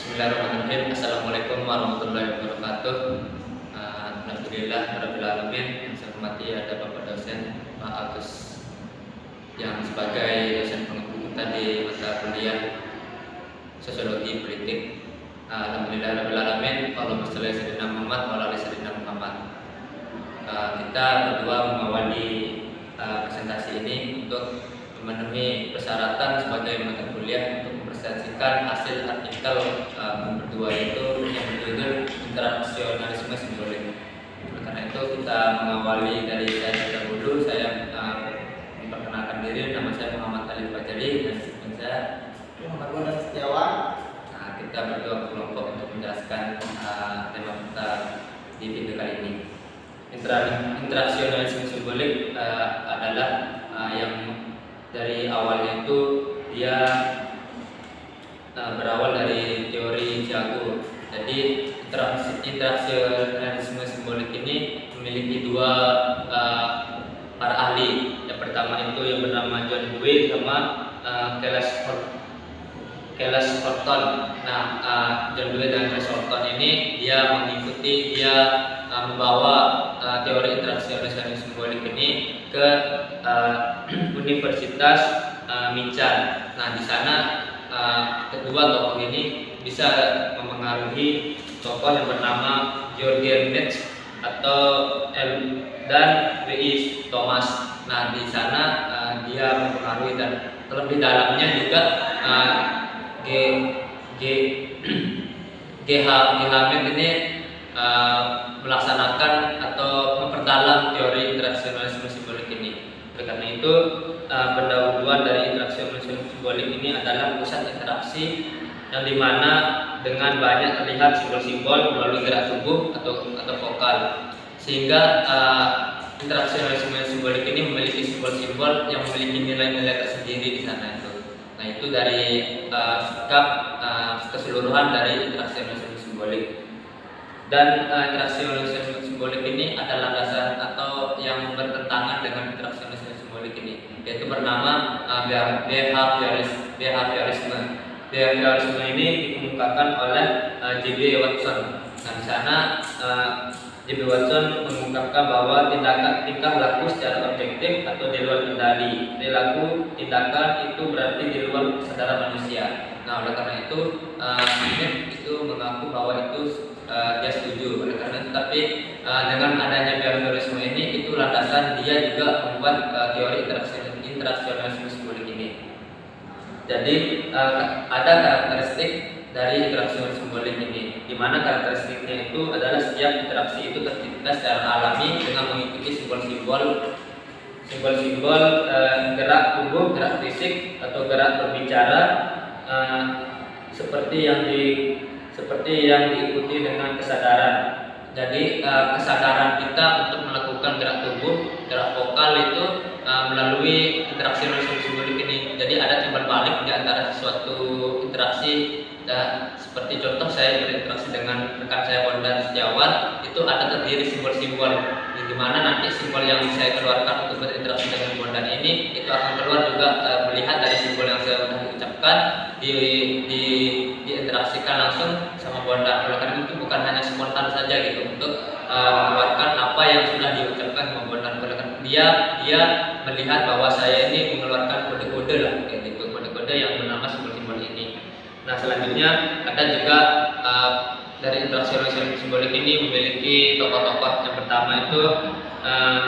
Bismillahirrahmanirrahim. Assalamualaikum warahmatullahi wabarakatuh. Alhamdulillah rabbil alamin. Yang saya hormati ada Bapak dosen Pak Agus yang sebagai dosen pengemudi kita di mata kuliah Sosiologi Politik. Alhamdulillah rabbil alamin. Allahumma shalli ala sayyidina Muhammad wa ala ali sayyidina Muhammad. Kita berdua mengawali presentasi ini untuk memenuhi persyaratan sebagai mata kuliah untuk mempresentasikan hasil artikel berdua itu yang berjudul Internasionalisme Simbolik. Oleh karena itu kita mengawali dari saya dahulu. Saya memperkenalkan diri, nama saya Muhammad Ali Fajri dan saya Muhammad Bondan Setiawan. Kita berdua berkelompok untuk menjelaskan tema kita di video kali ini. Internasionalisme simbolik adalah yang dari awalnya itu dia berawal dari teori Jago. Jadi internasionalisme simbolik ini memiliki dua para ahli. Yang pertama itu yang bernama John Dewey sama Keles Horton. John Dewey dan Keles Horton ini dia membawa teori internasionalisme simbolik ini ke Universitas Mincan. Di sana kedua tokoh ini bisa memengaruhi tokoh yang bernama George Metz dan W.I. Thomas. Di sana dia mempengaruhi dan terlebih dalamnya juga G.H. Metz ini melaksanakan atau memperdalam teori internasionalisme simbolik ini. Oleh karena itu, pendahuluan dari internasionalisme simbolik ini adalah pusat interaksi yang dimana dengan banyak terlihat simbol-simbol melalui gerak tubuh atau vokal, sehingga internasionalisme simbolik ini memiliki simbol-simbol yang memiliki nilai-nilai tersendiri di sana itu. Itu dari sikap keseluruhan dari internasionalisme simbolik. Dan internasionalisme simbolik ini adalah dasar atau yang bertentangan dengan internasionalisme simbolik ini, yaitu bernama behaviorisme. Behaviorisme ini dikemukakan oleh J.B. Watson. Di sana J.B. Watson mengungkapkan bahwa tingkah laku secara objektif atau di luar kendali. Perilaku tindakan itu berarti di luar kesadaran manusia. Oleh karena itu, itu mengaku bahwa itu dia setuju. Oleh karena itu, tapi dengan adanya behaviorisme ini, itu landasan dia juga membuat teori internasionalisme simbolik ini. Jadi ada karakteristik dari interaksi simbolik ini, di mana karakteristiknya itu adalah setiap interaksi itu tercipta secara alami dengan mengikuti simbol-simbol gerak tubuh, gerak fisik atau gerak berbicara seperti yang diikuti dengan kesadaran. Jadi kesadaran kita untuk melakukan gerak tubuh, gerak vokal itu melalui interaksi simbolik ini. Jadi ada timbal balik di antara suatu interaksi. Seperti contoh saya berinteraksi dengan rekan saya Bondan Setiawan, itu ada terdiri simbol-simbol, di mana nanti simbol yang saya keluarkan untuk berinteraksi dengan Bondan ini itu akan keluar juga melihat dari simbol yang saya sudah ucapkan diinteraksikan langsung sama Bondan. Oleh karena itu bukan hanya spontan saja gitu untuk mengeluarkan apa yang sudah diucapkan sama Bondan. Oleh karena dia melihat bahwa saya ini mengeluarkan kode-kode lah kayak gitu, kode-kode yang bernama simbol-simbol ini. Selanjutnya ada juga dari internasionalisme simbolik ini memiliki tokoh-tokoh. Yang pertama itu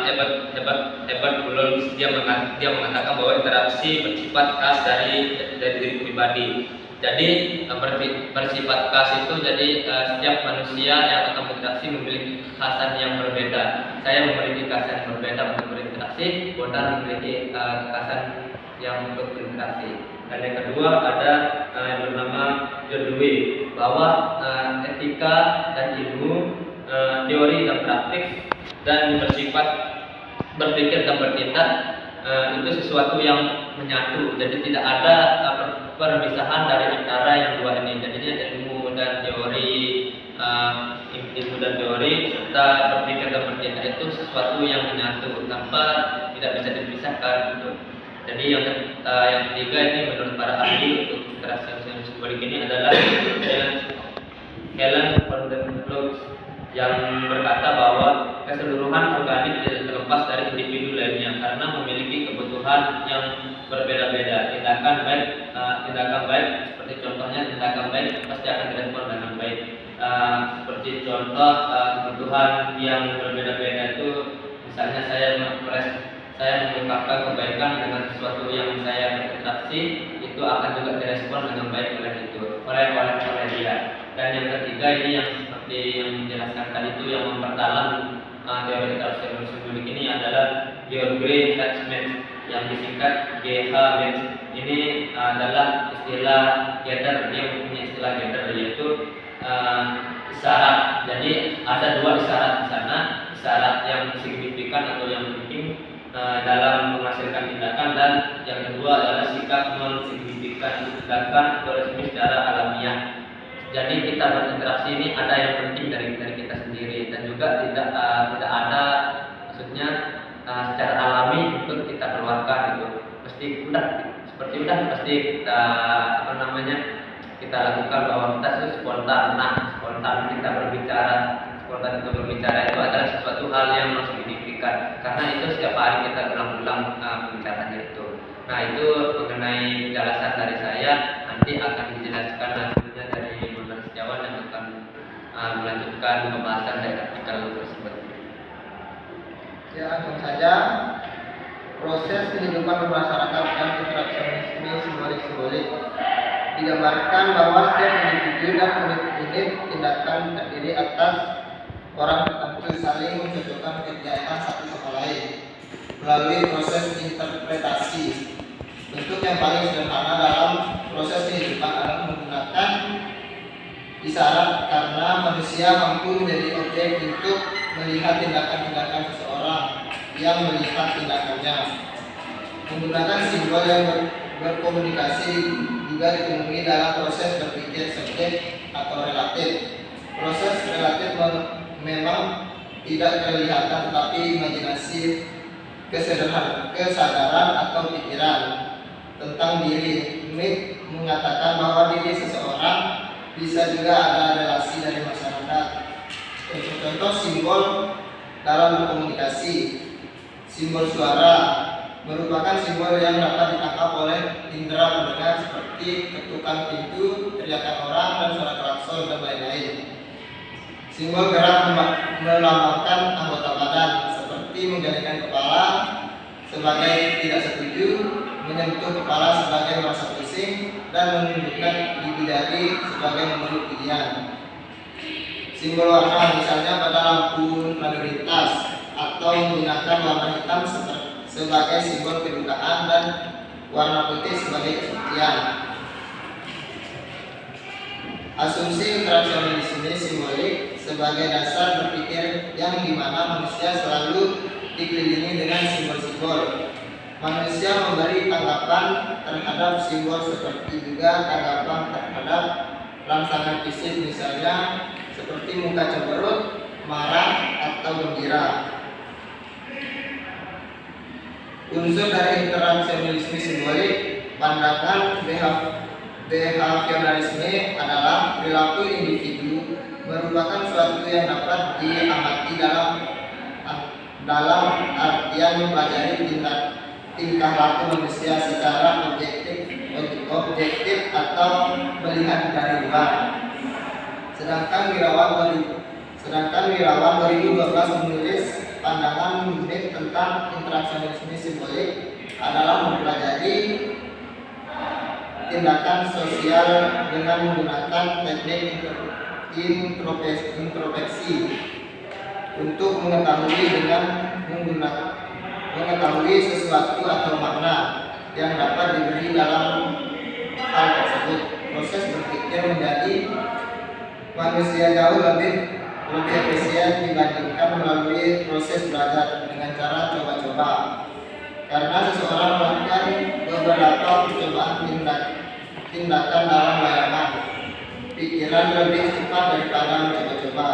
Herbert Bourdieu. Dia mengatakan bahwa interaksi bersifat khas dari diri pribadi. Jadi bersifat khas itu jadi setiap manusia yang akan berinteraksi memiliki kekhasan yang berbeda. Saya memiliki kekhasan yang berbeda untuk berinteraksi, Bondan memiliki kekhasan yang untuk berinteraksi. Dan yang kedua ada yang bernama John Dewey, bahwa etika dan ilmu, teori dan praktik, dan bersifat berpikir dan bertindak itu sesuatu yang menyatu. Jadi tidak ada perpisahan dari antara yang dua ini. Jadinya ilmu dan teori serta berpikir dan bertindak itu sesuatu yang menyatu tanpa tidak bisa dipisahkan gitu. Jadi yang ketiga ini menurut para ahli untuk interaksi simbolik ini adalah Helen von der Lux yang berkata bahwa keseluruhan organik tidak terlepas dari individu lainnya karena memiliki kebutuhan yang berbeda-beda. Tindakan baik seperti contohnya tindakan baik pasti akan direspon dengan baik. Seperti contoh kebutuhan yang berbeda-beda itu, misalnya saya mengungkapkan kebaikan dengan sesuatu yang saya berinteraksi, itu akan juga direspon dengan baik oleh dia. Dan yang ketiga ini yang seperti yang dijelaskan tadi itu yang memperdalam teori interaksi simbolik ini adalah Georg Hetzmetz yang disingkat GH Metz. Ini adalah istilah Getter, dia mempunyai istilah Getter yaitu isyarat. Jadi ada dua isyarat di sana, isyarat yang signifikan atau yang penting dalam menghasilkan tindakan, dan yang kedua adalah sikap non signifikan tindakan atau resmi secara alamiah. Jadi kita berinteraksi ini ada yang penting dari kita sendiri dan juga tidak ada maksudnya secara alami untuk kita keluarkan itu. Pasti kita kita lakukan bahwa kita spontan kita berbicara. Spontan itu berbicara itu adalah sesuatu hal yang non signifikan karena itu setiap hari kita ulang-ulang pembicaranya itu. Nah, itu mengenai penjelasan dari saya, nanti akan dijelaskan hasilnya dari Bunda Setiawan yang akan melanjutkan pembahasan dari artikel tersebut. Ya, langsung saja. Proses kehidupan bermasyarakat dan interaksionisme simbolik digambarkan bahwa setiap individu dan unit tindakan terdiri atas orang tertentu saling mencocokkan kegiatan satu sama lain melalui proses interpretasi. Bentuk yang paling sederhana dalam proses kehidupan adalah menggunakan isyarat karena manusia mampu menjadi objek untuk melihat tindakan-tindakan seseorang yang melihat tindakannya. Menggunakan simbol yang berkomunikasi juga ditemui dalam proses berpikir subjek atau relatif. Proses relatif memang tidak kelihatan, tetapi imajinasi, kesadaran atau pikiran tentang diri. Smith mengatakan bahwa diri seseorang bisa juga ada relasi dari masyarakat. Contoh simbol dalam berkomunikasi. Simbol suara merupakan simbol yang dapat ditangkap oleh indera pendengar seperti ketukan pintu, teriakan orang, dan suara klakson dan lain-lain. Simbol gerak melambangkan anggota badan seperti menggelengkan kepala sebagai tidak setuju, menyentuh kepala sebagai merasa pusing, dan menunjukkan gigi jari sebagai menurut pilihan. Simbol warna misalnya pada lampu lalu lintas atau menggunakan warna hitam sebagai simbol kedukaan dan warna putih sebagai kesucian. Asumsi interaksionisme simbolik sebagai dasar berpikir yang dimana manusia selalu dikelilingi dengan simbol-simbol. Manusia memberi tanggapan terhadap simbol seperti juga tanggapan terhadap rangsangan fisik, misalnya seperti muka cemberut, marah, atau gembira. Unsur dari interaksionisme simbolik, pandangan behavioralisme adalah perilaku individu merupakan suatu yang dapat diamati dalam artian mempelajari tingkah laku manusia secara objektif atau melihat dari luar. Sedangkan Wirawan 2012 menulis pandangan Smith tentang interaksionisme simbolik adalah mempelajari tindakan sosial dengan menggunakan teknik introspeksi untuk mengetahui sesuatu atau makna yang dapat diberi dalam hal tersebut. Proses berpikir menjadi manusia jauh lebih efisien dibandingkan melalui proses belajar dengan cara coba-coba. Karena seseorang melakukan beberapa percobaan tindakan dalam bayangan, pikiran lebih cepat daripada mencoba-coba.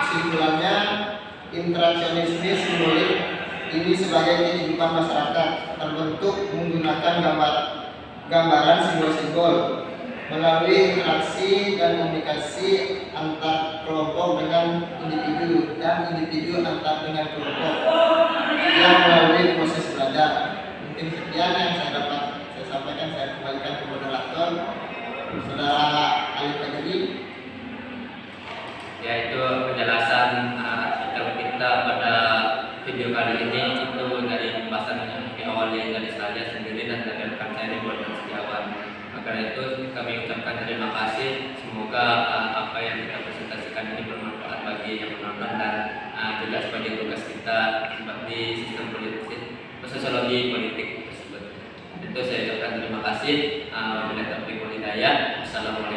Kesimpulannya, interaksionisme simbolik ini sebagai kehidupan masyarakat terbentuk menggunakan gambaran simbol-simbol melalui interaksi dan komunikasi antar kelompok dengan individu dan individu antar dengan kelompok yang melalui proses belajar. Mungkin sekian yang saya sampaikan. Saya kembalikan ke moderator Saudara Ali Fajri. Yaitu penjelasan artikel kita pada video kali ini itu dari pembahasan yang diawali dari saya sendiri dan dari rekan saya di Bordan Setiawan. Karena itu kami ucapkan terima kasih. Semoga apa yang kita presentasikan ini bermanfaat bagi yang menonton dan juga sebagai tugas kita di sistem politik, sosiologi politik tersebut. Itu saya ucapkan terima kasih. Wabillahi taufiq wal hidayah. Assalamualaikum.